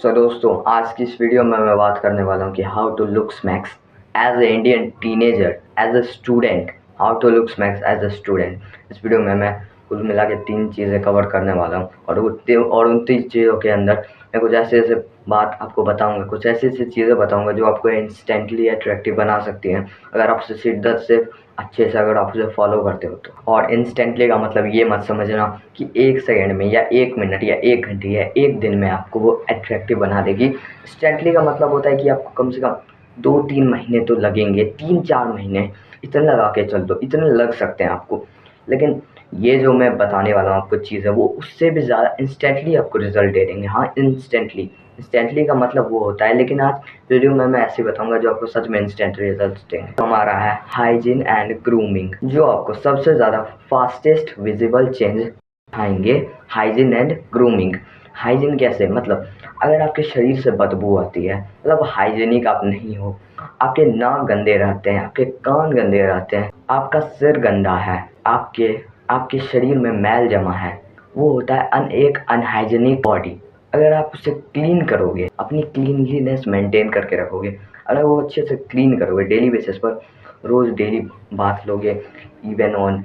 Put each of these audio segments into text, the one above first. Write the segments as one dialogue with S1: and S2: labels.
S1: दोस्तों, आज की इस वीडियो में मैं बात करने वाला हूँ कि how to look smacks as a Indian teenager as a student. How to look smacks as a student. इस वीडियो में मैं कुल मिला के 3 चीज़ें कवर करने वाला हूँ और उन 3 चीज़ों के अंदर मैं कुछ ऐसे ऐसे बात आपको बताऊंगा, कुछ ऐसी ऐसी चीज़ें बताऊंगा जो आपको इंस्टेंटली अट्रैक्टिव बना सकती हैं अगर आप उसे शिद्दत से अच्छे से अगर आप उसे फॉलो करते हो तो। और इंस्टेंटली का मतलब ये मत समझना कि 1 सेकंड में या 1 मिनट या 1 घंटे या 1 दिन में आपको वो अट्रैक्टिव बना देगी। इंस्टेंटली का मतलब होता है कि आपको कम से कम 2-3 महीने तो लगेंगे, 3-4 महीने इतने लगा के चल दो, इतने लग सकते हैं आपको। लेकिन ये जो मैं बताने वाला हूँ आपको चीज़ है वो उससे भी ज़्यादा इंस्टेंटली आपको रिजल्ट दे देंगे। हाँ, इंस्टेंटली। इंस्टेंटली का मतलब वो होता है, लेकिन आज वीडियो में मैं ऐसे बताऊंगा जो आपको सच में इंस्टेंट रिजल्ट देंगे। हमारा है हाइजीन एंड ग्रूमिंग, जो आपको सबसे ज़्यादा फास्टेस्ट विजिबल चेंज दिखाएंगे। Hygiene and grooming. हाइजीन कैसे? मतलब अगर आपके शरीर से बदबू आती है, मतलब हाइजीनिक आप नहीं हो, आपके नाक गंदे रहते हैं, आपके कान गंदे रहते हैं, आपका सिर गंदा है, आपके आपके शरीर में मैल जमा है, वो होता है एक अनहाइजीनिक बॉडी। अगर आप उसे क्लीन करोगे, अपनी क्लीनलीनेस मेंटेन करके रखोगे, अगर वो अच्छे से क्लीन करोगे डेली बेसिस पर, रोज़ डेली बाथ लोगे, इवन ऑन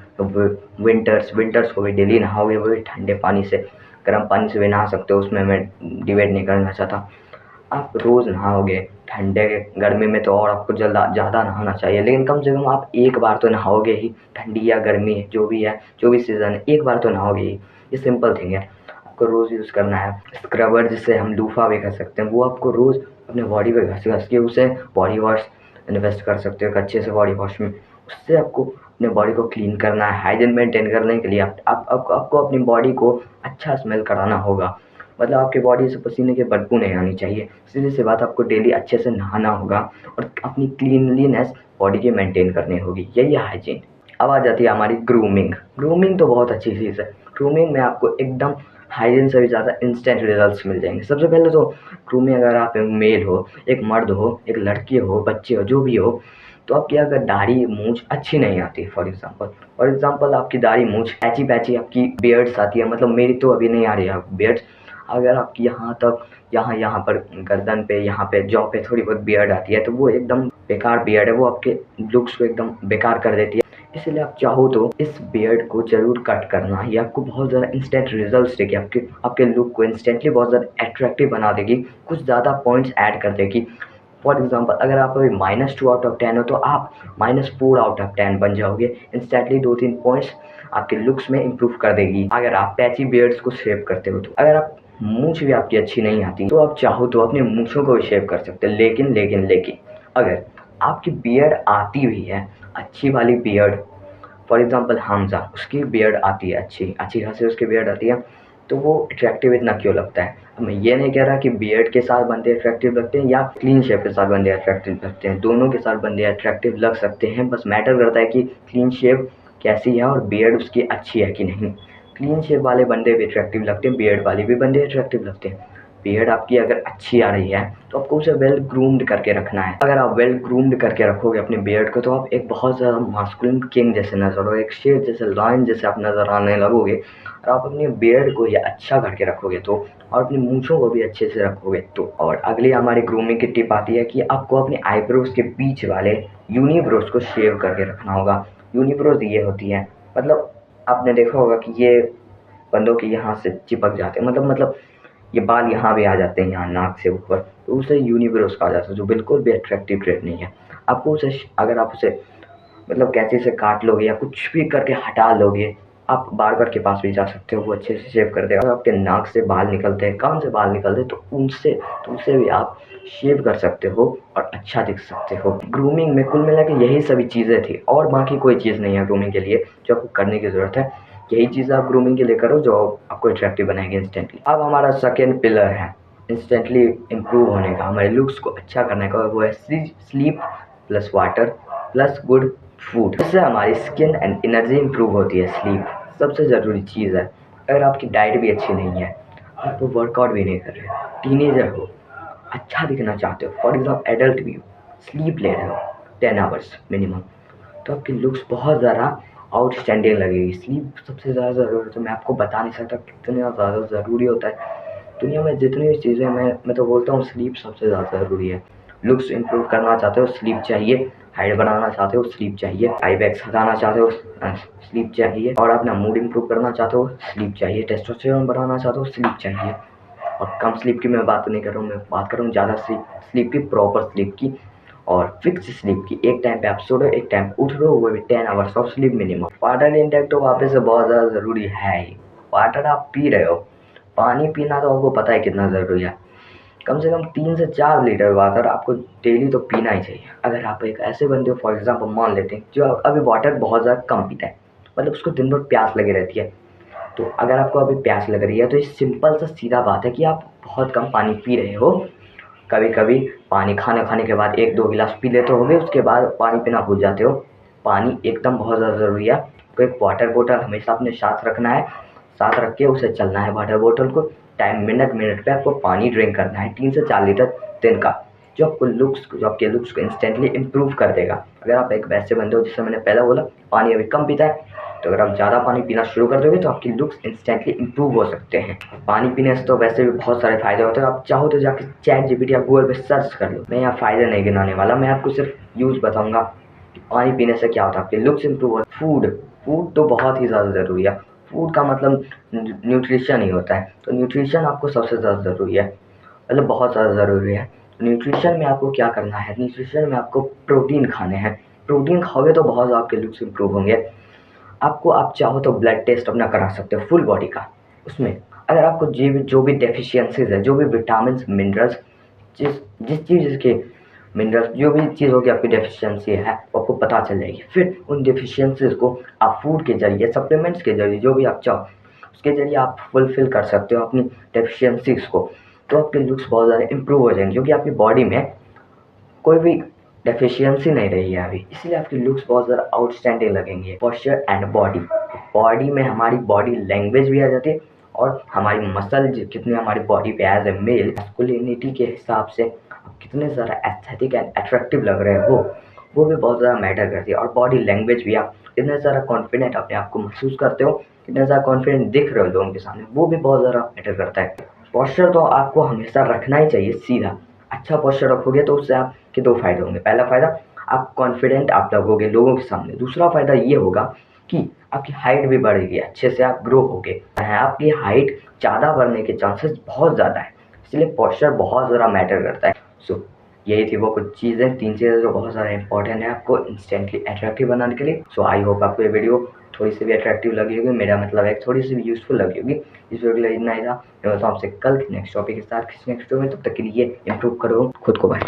S1: विंटर्स को भी डेली नहाओगे, वो भी ठंडे पानी से, गर्म पानी से भी नहा सकते हो, उसमें मैं डिबेट नहीं करना चाहता। आप रोज़ नहाओगे, ठंडे गर्मी में तो और आपको ज़्यादा नहाना चाहिए, लेकिन कम से कम आप एक बार तो नहाओगे ही। ठंडी या गर्मी जो भी है, जो भी सीज़न है, एक बार तो नहाओगे ही। ये सिंपल थिंग है, आपको रोज़ यूज़ करना है। स्क्रबर जिसे हम लूफा भी कर सकते हैं, वो आपको रोज़ अपने बॉडी पे घस घस के उसे बॉडी वॉश इन्वेस्ट कर सकते हो एक अच्छे से बॉडी वॉश में। उससे आपको अपने बॉडी को क्लीन करना है। हाइजीन मेंटेन करने के लिए आपको अपनी बॉडी को अच्छा स्मेल कराना होगा। मतलब आपकी बॉडी से पसीने की बदबू नहीं आनी चाहिए। सीधी सी बात, आपको डेली अच्छे से नहाना होगा और अपनी क्लीनलीनेस बॉडी की मेंटेन करनी होगी। यही है हाइजीन। अब आ जाती है हमारी ग्रूमिंग। ग्रूमिंग तो बहुत अच्छी चीज़ है। ग्रूमिंग में आपको एकदम हाइजीन से भी ज़्यादा इंस्टेंट रिजल्ट्स मिल जाएंगे। सबसे पहले तो ग्रूमिंग, अगर आप एक मेल हो, एक मर्द हो, एक लड़की हो, बच्चे हो, जो भी हो, तो आपकी अगर दाढ़ी मूंछ अच्छी नहीं आती, फॉर एग्जांपल आपकी दाढ़ी मूंछ पैची पैची, आपकी बियर्ड्स आती है, मतलब मेरी तो अभी नहीं आ रही है बियर्ड्स। अगर आपकी यहाँ तक, यहाँ पर गर्दन पे, यहाँ पे जॉ पे थोड़ी बहुत बियर्ड आती है, तो वो एकदम बेकार बियर्ड है, वो आपके लुक्स को एकदम बेकार कर देती है। इसलिए आप चाहो तो इस बियर्ड को जरूर कट करना, ये आपको बहुत ज़्यादा इंस्टेंट रिजल्ट्स देगी, आपके आपके लुक को इंस्टेंटली बहुत ज़्यादा अट्रैक्टिव बना देगी, कुछ ज़्यादा पॉइंट्स ऐड कर देगी। फॉर एग्जाम्पल, अगर आप अभी -2/10 हो तो आप -4/10 बन जाओगे। इंस्टेंटली 2-3 पॉइंट्स आपके लुक्स में इंप्रूव कर देगी अगर आप पैची बियर्ड्स को शेव करते हो तो। अगर आप मूंछ भी आपकी अच्छी नहीं आती तो आप चाहो तो अपनी मूंछों को भी शेव कर सकते हैं। लेकिन अगर आपकी बियर्ड आती भी है, अच्छी वाली बियर्ड, फॉर एग्जांपल हमजा, उसकी बियर्ड आती है, अच्छी अच्छी खासी उसकी बियर्ड आती है, तो वो अट्रैक्टिव इतना क्यों लगता है? अब मैं ये नहीं कह रहा कि बियर्ड के साथ बंदे अट्रैक्टिव लगते हैं या क्लीन शेव के साथ बंदे अट्रैक्टिव लगते हैं। दोनों के साथ बंदे अट्रैक्टिव लग सकते हैं, बस मैटर करता है कि क्लीन शेव कैसी है और बियर्ड उसकी अच्छी है कि नहीं। क्लीन शेव वाले बंदे भी अट्रैक्टिव लगते हैं, बियर्ड वाले भी बंदे अट्रैक्टिव लगते हैं। बियर्ड आपकी अगर अच्छी आ रही है तो आपको उसे वेल ग्रूम्ड करके रखना है। अगर आप वेल ग्रूम्ड करके रखोगे अपने बियर्ड को तो आप एक बहुत ज़्यादा मास्कुलिन किंग जैसे नजर हो, एक शेर जैसे, लायन जैसे आप नजर आने लगोगे। और आप अपने बियर्ड को ये अच्छा करके रखोगे तो, और अपनी मूंछों को भी अच्छे से रखोगे तो। और अगली हमारी ग्रूमिंग की टिप आती है कि आपको अपने आईब्रोज के बीच वाले यूनिब्रोज को शेव करके रखना होगा। यूनिब्रोज ये होती है, मतलब आपने देखा होगा कि ये बंदों के यहाँ से चिपक जाते हैं, मतलब ये बाल यहाँ भी आ जाते हैं, यहाँ नाक से ऊपर, तो उसे यूनिब्रोस कहा जाता है, जो बिल्कुल भी अट्रैक्टिव ट्रेट नहीं है। आपको उसे, अगर आप उसे मतलब कैंची से काट लोगे या कुछ भी करके हटा लोगे, आप बार्बर के पास भी जा सकते हो, वो अच्छे से शेव कर देगा। अगर आपके नाक से बाल निकलते हैं, कान से बाल निकलते हैं, तो उनसे भी आप शेव कर सकते हो और अच्छा दिख सकते हो। ग्रूमिंग में कुल मिला के यही सभी चीज़ें थी और बाकी कोई चीज़ नहीं है ग्रूमिंग के लिए जो आपको करने की ज़रूरत है। यही चीज़ आप ग्रूमिंग के लिए करो जो आपको अट्रैक्टिव बनाएगी इंस्टेंटली। अब हमारा सेकेंड पिलर है इंस्टेंटली इम्प्रूव होने का, हमारे लुक्स को अच्छा करने का, वो है sleep plus water plus good food. इससे हमारी स्किन एंड एनर्जी इंप्रूव होती है। स्लीप सबसे ज़रूरी चीज़ है। अगर आपकी डाइट भी अच्छी नहीं है, आप तो वर्कआउट भी नहीं कर रहे हो, टीनेजर हो, अच्छा दिखना चाहते हो, फॉर एग्जाम्पल एडल्ट भी हो, स्लीप ले रहे हो 10 आवर्स मिनिमम, तो आपकी लुक्स बहुत ज़्यादा आउटस्टैंडिंग लगेगी। स्लीप सबसे ज़्यादा ज़रूरी है, तो मैं आपको बता नहीं सकता कितना ज़्यादा ज़रूरी होता है। दुनिया में जितनी भी चीज़ें मैं तो बोलता हूँ स्लीप सबसे ज़्यादा ज़रूरी है। लुक्स इम्प्रूव करना चाहते हो स्लीप चाहिए, हाइट बनाना चाहते हो स्लीप चाहिए, आई बैग्स हटाना चाहते हो स्लीप चाहिए, और अपना मूड इम्प्रूव करना चाहते हो स्लीप चाहिए, टेस्टोस्टेरोन बढ़ाना चाहते हो स्लीप चाहिए। और कम स्लीप की मैं बात नहीं कर रहा हूँ, मैं बात कर रहा हूँ ज़्यादा स्लीप की, प्रॉपर स्लीप की और फिक्स स्लीप की। एक टाइम पे आप सो रहे हो, एक टाइम उठ रहे हो, वो भी 10 hours of sleep minimum. Water intake तो वापस से बहुत ज़्यादा ज़रूरी है ही। वाटर आप पी रहे हो, पानी पीना तो आपको पता है कितना ज़रूरी है। कम से कम 3 से 4 लीटर वाटर आपको डेली तो पीना ही चाहिए। अगर आप एक ऐसे बंदे हो, फॉर एग्जाम्पल मान लेते हैं जो अभी वाटर बहुत ज़्यादा कम पीता है, मतलब उसको दिन भर प्यास लगी रहती है, तो अगर आपको अभी प्यास लग रही है तो ये सिंपल सा सीधा बात है कि आप बहुत कम पानी पी रहे हो। कभी कभी पानी खाना खाने के बाद 1-2 गिलास पी लेते होगे, उसके बाद पानी पीना भूल जाते हो। पानी एकदम बहुत ज़्यादा ज़रूरी है। तो एक वाटर बोतल हमेशा अपने साथ रखना है, साथ रख के उसे चलना है वाटर बोतल को। टाइम मिनट मिनट पे आपको पानी ड्रिंक करना है, 3 से 4 लीटर दिन का, जो आपके लुक्स को इंस्टेंटली इम्प्रूव कर देगा। अगर आप एक वैसे बंदे हो जिससे मैंने पहले बोला पानी अभी कम पीता है, तो अगर आप ज़्यादा पानी पीना शुरू कर दोगे तो आपकी लुक्स इंस्टेंटली इम्प्रूव हो सकते हैं। पानी पीने से तो वैसे भी बहुत सारे फ़ायदे होते हैं, आप चाहो तो जाके चैट जीपीटी या गूगल पे सर्च कर लो। मैं यहाँ फ़ायदे नहीं गिनाने वाला, मैं आपको सिर्फ यूज़ बताऊँगा कि पानी पीने से क्या होता है, आपके लुक्स इम्प्रूव हो। फूड तो बहुत ही ज़्यादा ज़रूरी है। फूड का मतलब न्यूट्रिशन ही होता है, तो न्यूट्रिशन आपको सबसे ज़्यादा ज़रूरी है, मतलब बहुत ज़्यादा ज़रूरी है। न्यूट्रिशन में आपको क्या करना है, न्यूट्रिशन में आपको प्रोटीन खाने हैं। प्रोटीन खाओगे तो बहुत ज़्यादा आपके लुक्स इम्प्रूव होंगे। आप चाहो तो ब्लड टेस्ट अपना करा सकते हो फुल बॉडी का। उसमें अगर आपको जो भी डेफिशिएंसीज है, जो भी विटामिन मिनरल्स, जिस जिस चीज़ के मिनरल्स, जो भी चीज़ होगी आपकी डेफिशिएंसी है वो आपको पता चल जाएगी। फिर उन डेफिशिएंसीज को आप फूड के जरिए, सप्लीमेंट्स के जरिए, जो भी आप चाहो उसके जरिए आप फुलफिल कर सकते हो अपनी डेफिशिएंसीज को। तो आपके लुक्स बहुत ज़्यादा इंप्रूव हो जाएंगे, क्योंकि आपकी बॉडी में कोई भी डेफिशिएंसी नहीं रही है अभी, इसलिए आपकी लुक्स बहुत ज़्यादा आउटस्टैंडिंग लगेंगे। पोस्चर एंड बॉडी में हमारी बॉडी लैंग्वेज भी आ जाती है, और हमारी मसल कितनी हमारी बॉडी पे एज ए मेल मैस्कुलिनिटी के हिसाब से आप कितने ज़्यादा एस्थेटिक एंड अट्रैक्टिव लग रहे हो, वो भी बहुत ज़्यादा मैटर करती है। और बॉडी लैंग्वेज भी, आप कितने ज़्यादा कॉन्फिडेंट अपने आप को महसूस करते हो, कितने ज़्यादा कॉन्फिडेंट दिख रहे हो लोगों के सामने, वो भी बहुत ज़्यादा मैटर करता है। पोस्चर तो आपको हमेशा रखना ही चाहिए सीधा। अच्छा पोस्चर रखोगे तो उससे आपके 2 फ़ायदे होंगे। पहला फ़ायदा, आप कॉन्फिडेंट आप लगोगे लोगों के सामने। दूसरा फ़ायदा ये होगा कि आपकी हाइट भी बढ़ेगी, अच्छे से आप ग्रो होगे। आपकी हाइट ज़्यादा बढ़ने के चांसेस बहुत ज़्यादा है, इसलिए पोस्चर बहुत ज़्यादा मैटर करता है। सो यही थी वो कुछ चीज़ें, 3 चीज़ें जो बहुत ज़्यादा इंपॉर्टेंट है आपको इंस्टेंटली अट्रैक्टिव बनाने के लिए। सो आई होप आपको ये वीडियो थोड़ी सी भी अट्रैक्टिव लगी होगी, मेरा मतलब है थोड़ी सी भी यूज़फुल लगी होगी। इस वीडियो के लिए इतना ही था। मैं मिलता हूँ आपसे कल नेक्स्ट टॉपिक के साथ, नेक्स्ट वीडियो में। तब तक के लिए इम्प्रूव करो खुद को। बाय।